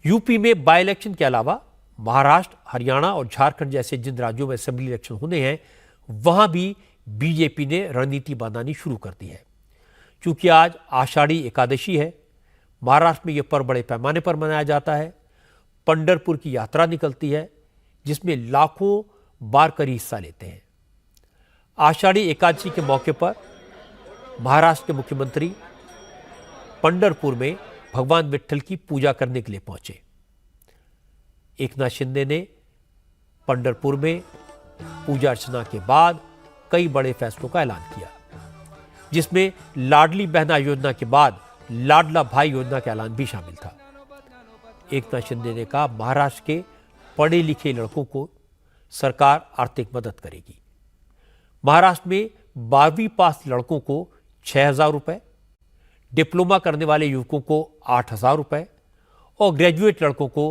UP में by election के अलावा महाराष्ट्र, हरियाणा और झारखंड जैसे जिन राज्यों में असेंबली इलेक्शन होने हैं, वहां भी बीजेपी ने रणनीति बनानी शुरू कर दी है। क्योंकि आज आषाढ़ी एकादशी है, महाराष्ट्र में यह पर्व बड़े पैमाने पर मनाया जाता है। पंढरपुर की यात्रा निकलती है, जिसमें लाखों वारकरी हिस्सा लेते हैं। आषाढ़ी एकादशी के मौके पर महाराष्ट्र के मुख्यमंत्री पंढरपुर में भगवान विट्ठल की पूजा करने के लिए पहुंचे। एकनाथ शिंदे ने पंढरपुर में पूजा अर्चना के बाद कई बड़े फैसलों का ऐलान किया, जिसमें लाडली बहना योजना के बाद लाडला भाई योजना का ऐलान भी शामिल था। एकनाथ शिंदे ने कहा, महाराष्ट्र के पढ़े लिखे लड़कों को सरकार आर्थिक मदद करेगी। महाराष्ट्र में 12वीं पास लड़कों को 6,000 रुपए, डिप्लोमा करने वाले युवकों को 8,000 रुपए और ग्रेजुएट लड़कों को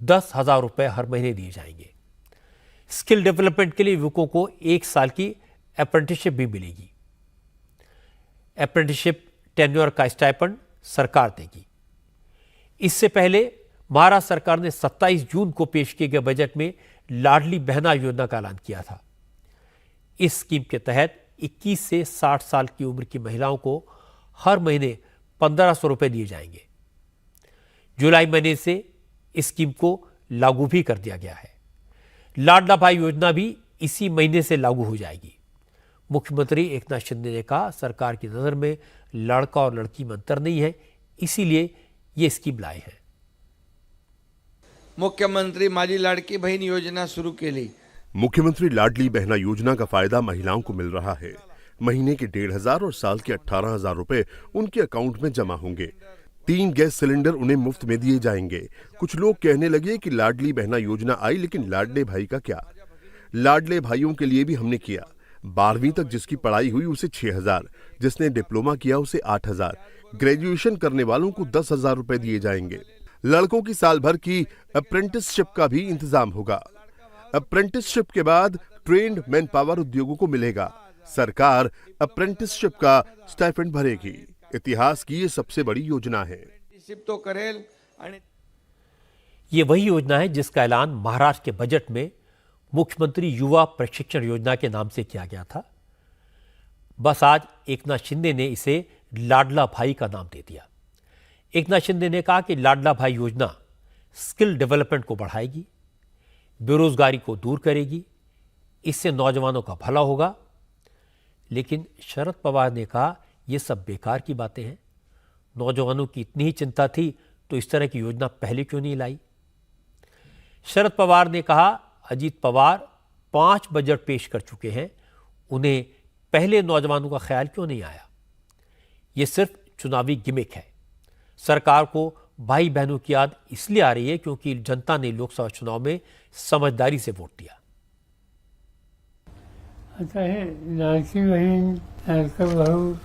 10,000 रुपए हर महीने दिए जाएंगे। स्किल डेवलपमेंट के लिए युवकों को 1 साल की अप्रेंटिसशिप भी मिलेगी। अप्रेंटिसशिप टेन्योर का स्टाइपेंड सरकार देगी। इससे पहले महाराष्ट्र सरकार ने 27 जून को पेश किए गए बजट में लाडली बहना योजना का ऐलान किया था। इस स्कीम के तहत 21 से 60 साल की उम्र की महिलाओं को हर महीने 1,500 रुपए दिए जाएंगे। जुलाई महीने से इस स्कीम को लागू भी कर दिया गया है। लाडला भाई योजना भी इसी महीने से लागू हो जाएगी। मुख्यमंत्री एकनाथ शिंदे ने कहा, सरकार की नजर में लड़का और लड़की में अंतर नहीं है, इसीलिए ये स्कीम लाए हैं। मुख्यमंत्री माझी लाडकी बहीण योजना शुरू केली। मुख्यमंत्री लाडली बहना योजना का फायदा महिलाओं को मिल रहा है। महीने के 1,500 और साल के 18,000 रुपए उनके अकाउंट में जमा होंगे। 3 गैस सिलेंडर उन्हें मुफ्त में दिए जाएंगे। कुछ लोग कहने लगे कि लाडली बहना योजना आई, लेकिन लाडले भाई का क्या? लाडले भाइयों के लिए भी हमने किया। 12वीं तक जिसकी पढ़ाई हुई उसे 6,000, जिसने डिप्लोमा किया उसे 8,000, ग्रेजुएशन करने वालों को 10,000 रुपए दिए जाएंगे। लड़कों की साल भर की अप्रेंटिसशिप का भी इंतजाम होगा। अप्रेंटिसशिप के बाद ट्रेन्ड मैन पावर उद्योगों को मिलेगा। सरकार अप्रेंटिसशिप का स्टाइपेंड भरेगी। इतिहास की ये सबसे बड़ी योजना है। तो करेल। ये वही योजना है जिसका ऐलान महाराष्ट्र के बजट में मुख्यमंत्री युवा प्रशिक्षण योजना के नाम से किया गया था। बस आज एकनाथ शिंदे ने इसे लाडला भाई का नाम दे दिया। एकनाथ शिंदे ने कहा कि लाडला भाई योजना स्किल डेवलपमेंट को बढ़ाएगी, बेरोजगारी को दूर करेगी, इससे नौजवानों का भला होगा। लेकिन शरद पवार ने कहा, यह सब बेकार की बातें हैं। नौजवानों की इतनी ही चिंता थी तो इस तरह की योजना पहले क्यों नहीं लाई? शरद पवार ने कहा, अजीत पवार 5 बजट पेश कर चुके हैं, उन्हें पहले नौजवानों का ख्याल क्यों नहीं आया? यह सिर्फ चुनावी गिमिक है। सरकार को भाई बहनों की याद इसलिए आ रही है क्योंकि जनता ने लोकसभा चुनाव में समझदारी से वोट दिया। लाडली बहन, लाडका भाऊ।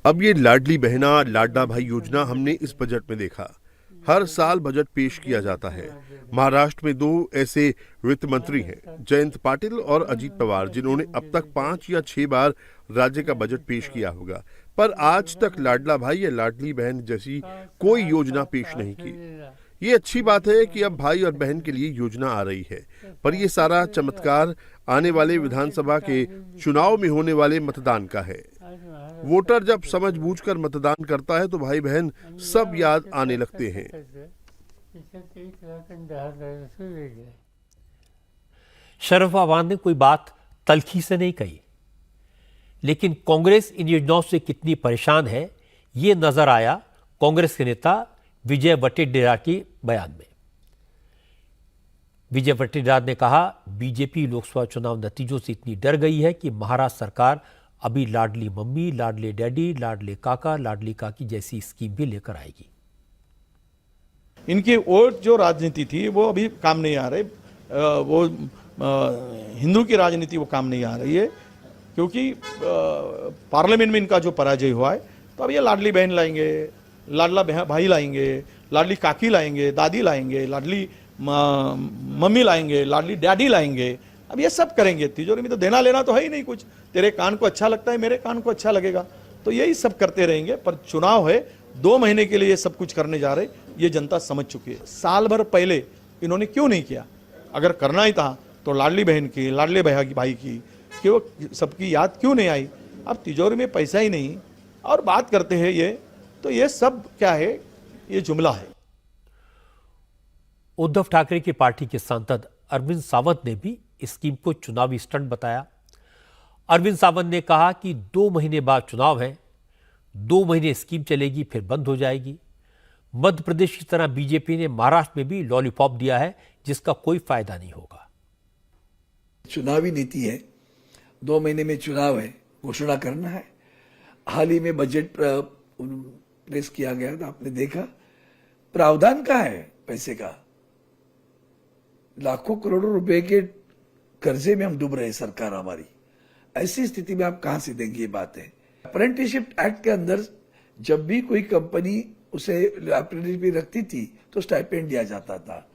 अब ये लाडली बहना लाडला भाई योजना हमने इस बजट में देखा। हर साल बजट पेश किया जाता है। महाराष्ट्र में 2 ऐसे वित्त मंत्री हैं, जयंत पाटिल और अजीत पवार, जिन्होंने अब तक 5 या 6 बार राज्य का बजट पेश किया होगा, पर आज तक लाडला भाई या लाडली बहन जैसी कोई योजना पेश नहीं की। ये अच्छी बात है कि अब भाई और बहन के लिए योजना आ रही है, पर यह सारा चमत्कार आने वाले विधानसभा के चुनाव में होने वाले मतदान का है। वोटर जब समझबूझकर मतदान करता है तो भाई बहन सब याद आने लगते हैं। शरद पवार ने कोई बात तल्खी से नहीं कही, लेकिन कांग्रेस इन योजनाओं से कितनी परेशान है ये नजर आया कांग्रेस के नेता विजय वटेटीवार के बयान में। विजय वटेटीवार ने कहा, बीजेपी लोकसभा चुनाव नतीजों से इतनी डर गई है कि महाराष्ट्र सरकार अभी लाडली मम्मी, लाडले डैडी, लाडले काका, लाडली काकी जैसी स्कीम भी लेकर आएगी। इनकी वोट जो राजनीति थी वो अभी काम नहीं आ रही। वो हिंदू की राजनीति वो काम नहीं आ रही है, क्योंकि पार्लियामेंट में इनका जो पराजय हुआ है। तो अब ये लाडली बहन लाएंगे, लाडला भाई लाएंगे, लाडली काकी लाएंगे, दादी लाएंगे, लाडली मम्मी लाएंगे, लाडली डैडी लाएंगे। अब ये सब करेंगे। तिजोरी में तो देना लेना तो है ही नहीं कुछ। तेरे कान को अच्छा लगता है, मेरे कान को अच्छा लगेगा, तो यही सब करते रहेंगे। पर चुनाव है, 2 महीने के लिए ये सब कुछ करने जा रहे। ये जनता समझ चुकी है। साल भर पहले इन्होंने क्यों नहीं किया? अगर करना ही था तो लाडली बहन की, लाडले भाई की, क्यों सबकी याद क्यों नहीं आई? अब तिजोरी में पैसा ही नहीं और बात करते हैं ये, तो ये सब क्या है? ये जुमला है। उद्धव ठाकरे की पार्टी के सांसद अरविंद सावंत ने भी इस स्कीम को चुनावी स्टंट बताया। अरविंद सावंत ने कहा कि 2 महीने बाद चुनाव है, 2 महीने स्कीम चलेगी फिर बंद हो जाएगी। मध्य प्रदेश की तरह बीजेपी ने महाराष्ट्र में भी लॉलीपॉप दिया है जिसका कोई फायदा नहीं होगा। चुनावी नीति है, 2 महीने में चुनाव है, घोषणा करना है। हाल ही में बजट पेश किया गया था, आपने देखा प्रावधान कहाँ है पैसे का? लाखों करोड़ों रुपए के कर्जे में हम डूब रहे हैं, सरकार हमारी। ऐसी स्थिति में आप कहां से देंगे? ये बात है। अप्रेंटिसशिप एक्ट के अंदर जब भी कोई कंपनी उसे अप्रेंटिसशिप रखती थी तो स्टाइपेंड दिया जाता था,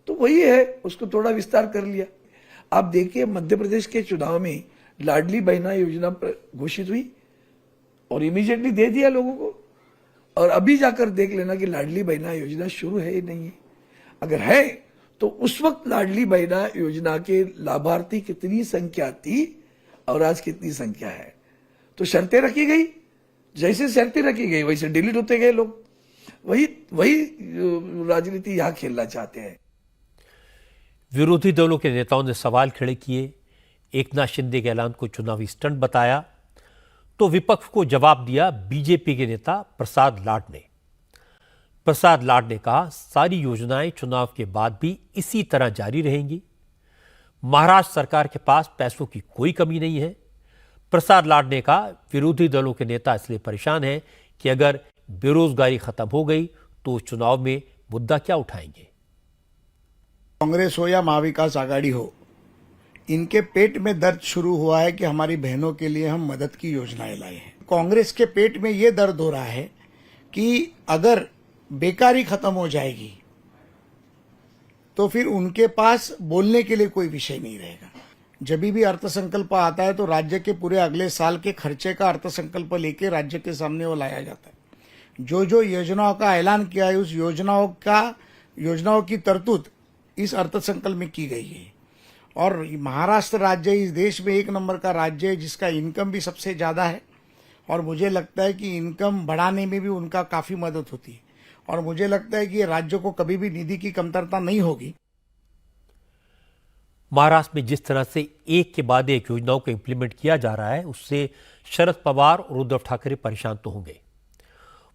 तो वही है, उसको थोड़ा विस्तार कर लिया। आप देखिए मध्य प्रदेश के चुनाव में लाडली बहना योजना घोषित हुई और इमीडिएटली दे दिया लोगों को, और अभी जाकर देख लेना कि लाडली बहना योजना शुरू है या नहीं है। अगर है तो उस वक्त लाडली बहना योजना के लाभार्थी कितनी संख्या थी और आज कितनी संख्या है? तो शर्तें रखी गई, जैसे शर्तें रखी गई वैसे डिलीट होते गए लोग। वही राजनीति यहां खेलना चाहते हैं। विरोधी दलों के नेताओं ने सवाल खड़े किए, एकनाथ शिंदे के ऐलान को चुनावी स्टंट बताया, तो विपक्ष को जवाब दिया बीजेपी के नेता प्रसाद लाड ने। प्रसाद लाड ने कहा सारी योजनाएं चुनाव के बाद भी इसी तरह जारी रहेंगी। महाराष्ट्र सरकार के पास पैसों की कोई कमी नहीं है। प्रसाद लाड ने कहा विरोधी दलों के नेता इसलिए परेशान हैं कि अगर बेरोजगारी खत्म हो गई तो चुनाव में मुद्दा क्या उठाएंगे। कांग्रेस हो या महाविकास आघाड़ी हो, इनके पेट में दर्द शुरू हुआ है कि हमारी बहनों के लिए हम मदद की योजनाएं लाए हैं। कांग्रेस के पेट में ये दर्द हो रहा है कि अगर बेकारी खत्म हो जाएगी तो फिर उनके पास बोलने के लिए कोई विषय नहीं रहेगा। जब भी अर्थसंकल्प आता है तो राज्य के पूरे अगले साल के खर्चे का अर्थसंकल्प लेके राज्य के सामने वो लाया जाता है। जो जो योजनाओं का ऐलान किया है उस योजनाओं की तरतूद इस अर्थसंकल्प में की गई है। और महाराष्ट्र राज्य इस देश में 1 नंबर का राज्य है जिसका इनकम भी सबसे ज्यादा है, और मुझे लगता है कि इनकम बढ़ाने में भी उनका काफी मदद होती है, और मुझे लगता है कि राज्यों को कभी भी निधि की कमतरता नहीं होगी। महाराष्ट्र में जिस तरह से एक के बाद एक योजनाओं को इंप्लीमेंट किया जा रहा है उससे शरद पवार और उद्धव ठाकरे परेशान तो होंगे।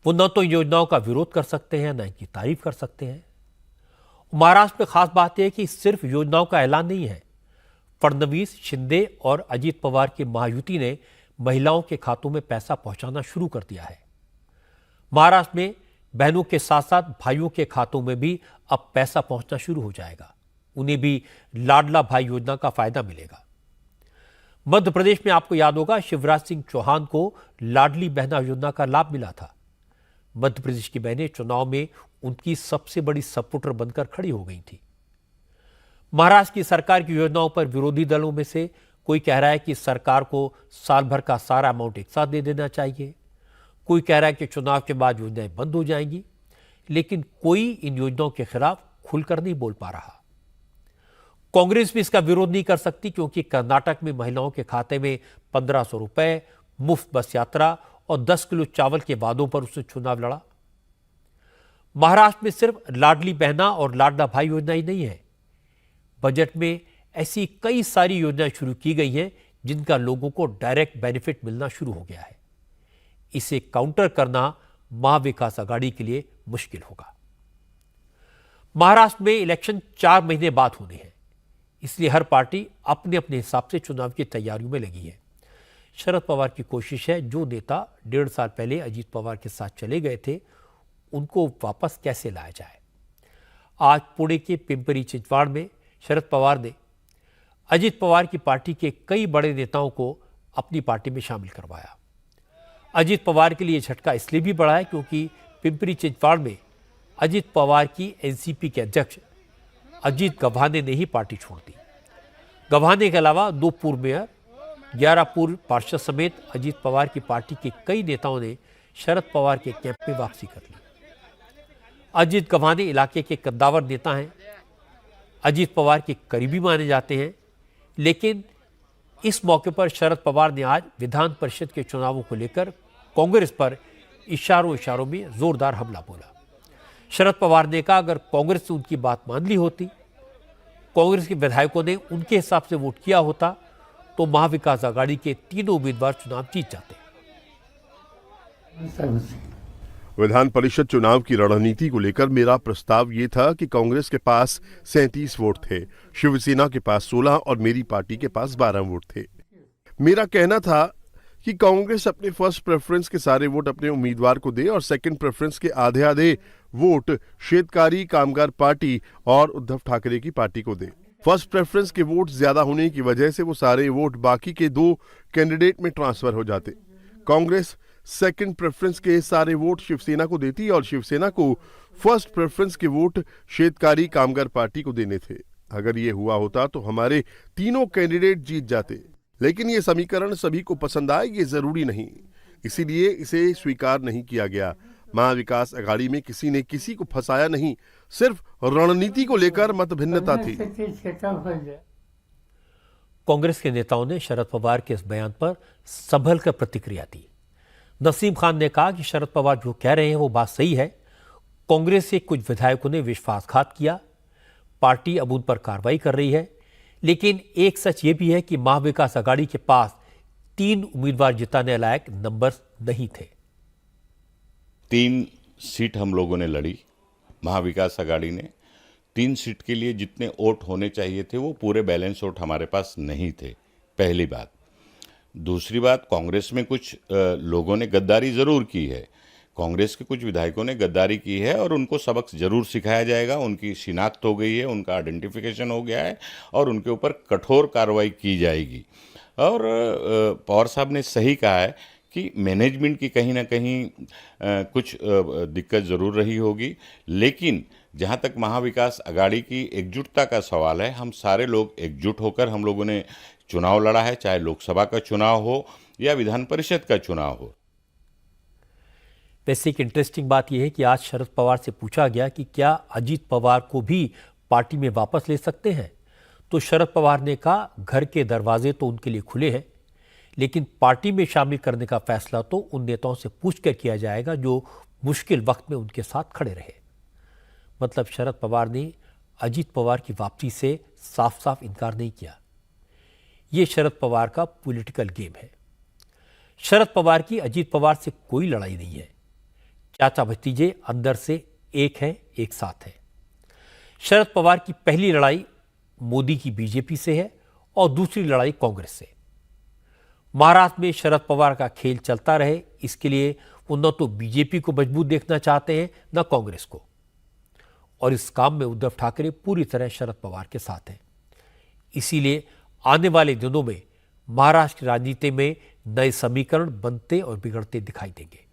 वो न तो इन योजनाओं का विरोध कर सकते हैं न इनकी तारीफ कर सकते हैं। महाराष्ट्र में खास बात यह है कि सिर्फ योजनाओं का ऐलान नहीं है, फडणवीस, शिंदे और अजीत पवार की महायुति ने महिलाओं के खातों में पैसा पहुंचाना शुरू कर दिया है। महाराष्ट्र में बहनों के साथ साथ भाइयों के खातों में भी अब पैसा पहुंचना शुरू हो जाएगा। उन्हें भी लाडला भाई योजना का फायदा मिलेगा। मध्य प्रदेश में आपको याद होगा शिवराज सिंह चौहान को लाडली बहना योजना का लाभ मिला था। मध्य प्रदेश की बहनें चुनाव में उनकी सबसे बड़ी सपोर्टर बनकर खड़ी हो गई थी। महाराष्ट्र की सरकार की योजनाओं पर विरोधी दलों में से कोई कह रहा है कि सरकार को साल भर का सारा अमाउंट एक साथ दे देना चाहिए, कोई कह रहा है कि चुनाव के बाद योजनाएं बंद हो जाएंगी, लेकिन कोई इन योजनाओं के खिलाफ खुलकर नहीं बोल पा रहा। कांग्रेस भी इसका विरोध नहीं कर सकती क्योंकि कर्नाटक में महिलाओं के खाते में 1500 रुपए, मुफ्त बस यात्रा और 10 किलो चावल के वादों पर उसने चुनाव लड़ा। महाराष्ट्र में सिर्फ लाडली बहना और लाडला भाई योजना ही नहीं है, बजट में ऐसी कई सारी योजनाएं शुरू की गई हैं जिनका लोगों को डायरेक्ट बेनिफिट मिलना शुरू हो गया है। इसे काउंटर करना महाविकास आघाड़ी के लिए मुश्किल होगा। महाराष्ट्र में इलेक्शन 4 महीने बाद होने हैं, इसलिए हर पार्टी अपने अपने हिसाब से चुनाव की तैयारियों में लगी है। शरद पवार की कोशिश है जो नेता 1.5 साल पहले अजीत पवार के साथ चले गए थे उनको वापस कैसे लाया जाए। आज पुणे के पिंपरी चिंचवाड़ में शरद पवार ने अजीत पवार की पार्टी के कई बड़े नेताओं को अपनी पार्टी में शामिल करवाया। अजीत पवार के लिए झटका इसलिए भी बड़ा है क्योंकि पिंपरी चिंचवाड़ में अजीत पवार की एनसीपी के अध्यक्ष अजीत गव्हाणे ने ही पार्टी छोड़ दी। गव्हाणे के अलावा 2 पूर्व मेयर, 11 पूर्व पार्षद समेत अजीत पवार की पार्टी के कई नेताओं ने शरद पवार के कैंप में वापसी कर ली। अजित गव्हाणे इलाके के कद्दावर नेता हैं, अजित पवार के करीबी माने जाते हैं, लेकिन इस मौके पर शरद पवार ने आज विधान परिषद के चुनावों को लेकर कांग्रेस पर इशारों में जोरदार हमला बोला। शरद पवार ने कहा अगर कांग्रेस ने उनकी बात मान ली होती, कांग्रेस के विधायकों ने उनके हिसाब से वोट किया होता, तो महाविकास आघाड़ी के तीनों उम्मीदवार चुनाव जीत जाते। विधान परिषद चुनाव की रणनीति को लेकर मेरा प्रस्ताव ये था कि कांग्रेस के पास 37 वोट थे, शिवसेना के पास 16 और मेरी पार्टी के पास 12 वोट थे। मेरा कहना था कि कांग्रेस अपने फर्स्ट प्रेफरेंस के सारे वोट अपने उम्मीदवार को दे और सेकंड प्रेफरेंस के आधे आधे वोट शेतकारी कामगार पार्टी और उद्धव ठाकरे की पार्टी को दे। फर्स्ट प्रेफरेंस के वोट ज्यादा होने की वजह से वो सारे वोट बाकी के 2 कैंडिडेट में ट्रांसफर हो जाते। कांग्रेस सेकंड प्रेफरेंस के सारे वोट शिवसेना को देती और शिवसेना को फर्स्ट प्रेफरेंस के वोट शेतकारी कामगार पार्टी को देने थे। अगर ये हुआ होता तो हमारे तीनों कैंडिडेट जीत जाते, लेकिन ये समीकरण सभी को पसंद आए ये जरूरी नहीं, इसीलिए इसे स्वीकार नहीं किया गया। महाविकास आघाड़ी में किसी ने किसी को फंसाया नहीं, सिर्फ रणनीति को लेकर मतभिन्नता थी। कांग्रेस के नेताओं ने शरद पवार के इस बयान पर संभल कर प्रतिक्रिया दी। नसीम खान ने कहा कि शरद पवार जो कह रहे हैं वो बात सही है। कांग्रेस के कुछ विधायकों ने विश्वासघात किया, पार्टी अब उन पर कार्रवाई कर रही है, लेकिन एक सच ये भी है कि महाविकास आघाड़ी के पास 3 उम्मीदवार जिताने लायक नंबर नहीं थे। 3 सीट हम लोगों ने लड़ी, महाविकास आघाड़ी ने 3 सीट के लिए जितने वोट होने चाहिए थे वो पूरे बैलेंस वोट हमारे पास नहीं थे, पहली बात। दूसरी बात, कांग्रेस में कुछ लोगों ने गद्दारी जरूर की है, कांग्रेस के कुछ विधायकों ने गद्दारी की है और उनको सबक जरूर सिखाया जाएगा। उनकी शिनाख्त हो गई है, उनका आइडेंटिफिकेशन हो गया है और उनके ऊपर कठोर कार्रवाई की जाएगी। और पवार साहब ने सही कहा है कि मैनेजमेंट की कहीं ना कहीं कुछ दिक्कत ज़रूर रही होगी, लेकिन जहाँ तक महाविकास आघाड़ी की एकजुटता का सवाल है, हम सारे लोग एकजुट होकर हम लोगों ने चुनाव लड़ा है, चाहे लोकसभा का चुनाव हो या विधान परिषद का चुनाव हो। वैसे एक इंटरेस्टिंग बात यह है कि आज शरद पवार से पूछा गया कि क्या अजीत पवार को भी पार्टी में वापस ले सकते हैं, तो शरद पवार ने कहा घर के दरवाजे तो उनके लिए खुले हैं, लेकिन पार्टी में शामिल करने का फैसला तो उन नेताओं से पूछकर किया जाएगा जो मुश्किल वक्त में उनके साथ खड़े रहे। मतलब शरद पवार ने अजीत पवार की वापसी से साफ साफ इनकार नहीं किया। ये शरद पवार का पॉलिटिकल गेम है। शरद पवार की अजीत पवार से कोई लड़ाई नहीं है। चाचा भतीजे अंदर से एक हैं, एक साथ हैं। शरद पवार की पहली लड़ाई मोदी की बीजेपी से है और दूसरी लड़ाई कांग्रेस से। महाराष्ट्र में शरद पवार का खेल चलता रहे, इसके लिए वो न तो बीजेपी को मजबूत देखना चाहते हैं न कांग्रेस को, और इस काम में उद्धव ठाकरे पूरी तरह शरद पवार के साथ हैं। इसीलिए आने वाले दिनों में महाराष्ट्र की राजनीति में नए समीकरण बनते और बिगड़ते दिखाई देंगे।